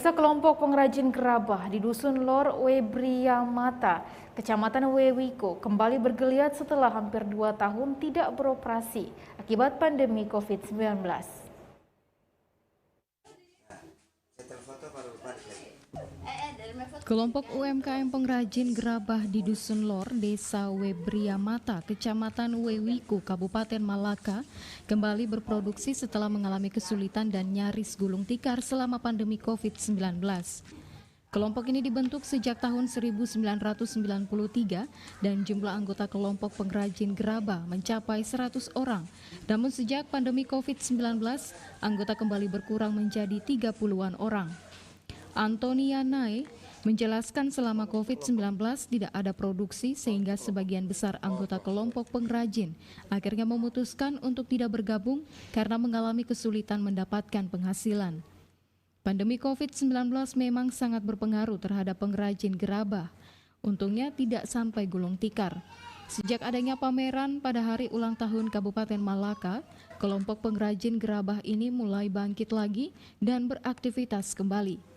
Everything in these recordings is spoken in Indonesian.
Sekelompok pengrajin gerabah di Dusun Lor Webriamata, Kecamatan Wewiko, kembali bergeliat setelah hampir 2 tahun tidak beroperasi akibat pandemi COVID-19. Kelompok UMKM pengrajin gerabah di Dusun Lor, Desa Webriamata, Kecamatan Wewiko, Kabupaten Malaka, kembali berproduksi setelah mengalami kesulitan dan nyaris gulung tikar selama pandemi COVID-19. Kelompok ini dibentuk sejak tahun 1993 dan jumlah anggota kelompok pengrajin gerabah mencapai 100 orang. Namun sejak pandemi COVID-19, anggota kembali berkurang menjadi 30-an orang. Antonia Nae menjelaskan selama COVID-19 tidak ada produksi sehingga sebagian besar anggota kelompok pengrajin akhirnya memutuskan untuk tidak bergabung karena mengalami kesulitan mendapatkan penghasilan. Pandemi COVID-19 memang sangat berpengaruh terhadap pengrajin gerabah. Untungnya tidak sampai gulung tikar. Sejak adanya pameran pada hari ulang tahun Kabupaten Malaka, kelompok pengrajin gerabah ini mulai bangkit lagi dan beraktivitas kembali.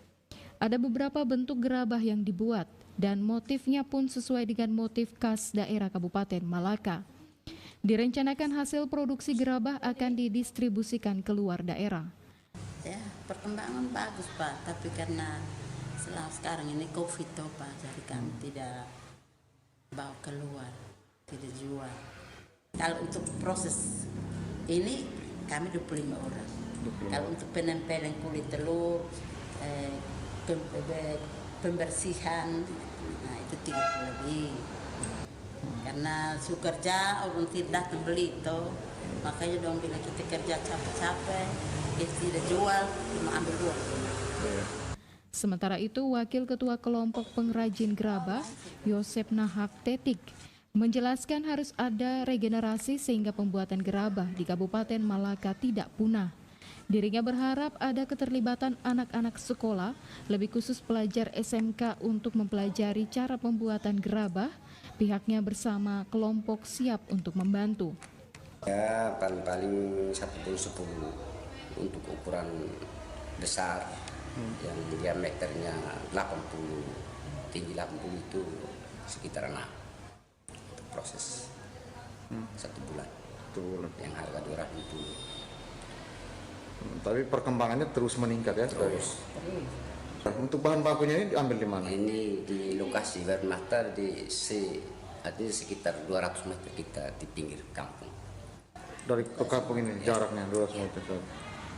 Ada beberapa bentuk gerabah yang dibuat dan motifnya pun sesuai dengan motif khas daerah Kabupaten Malaka. Direncanakan hasil produksi gerabah akan didistribusikan keluar daerah. Ya, perkembangan bagus Pak, tapi karena sekarang ini COVID toh Pak, jadi kami tidak bawa keluar, tidak jual. Kalau untuk proses ini kami 25 orang. Kalau untuk penempelan kulit telur, pembersihan, nah itu 30 lebih. Karena su kerja orang tidak beli itu, makanya dong bilang kita kerja capek-capek, kita tidak jual, cuma ambil dua. Sementara itu, Wakil Ketua Kelompok Pengrajin Gerabah, Yosep Nahak Tetik, menjelaskan harus ada regenerasi sehingga pembuatan gerabah di Kabupaten Malaka tidak punah. Dirinya berharap ada keterlibatan anak-anak sekolah, lebih khusus pelajar SMK untuk mempelajari cara pembuatan gerabah. Pihaknya bersama kelompok siap untuk membantu. Ya, paling 1 pun 10 untuk ukuran besar yang diameternya 80, tinggi 80 itu sekitar 6. Untuk proses 1 bulan. Yang harga 200. Tapi perkembangannya terus meningkat ya? Terus. Untuk bahan bakunya ini diambil di mana? Ini di lokasi Webriamata artinya sekitar 200 meter kita di pinggir kampung. Dari ke kampung ini jaraknya 200 meter.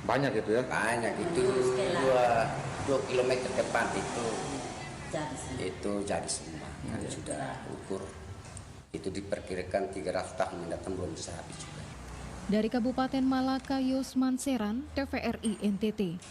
Banyak itu ya? Banyak itu 2 kilometer depan itu jadi semua. Sudah ukur. Itu diperkirakan 300 tahun mendatang belum bisa habis juga. Dari Kabupaten Malaka, Yosman Seran, TVRI NTT.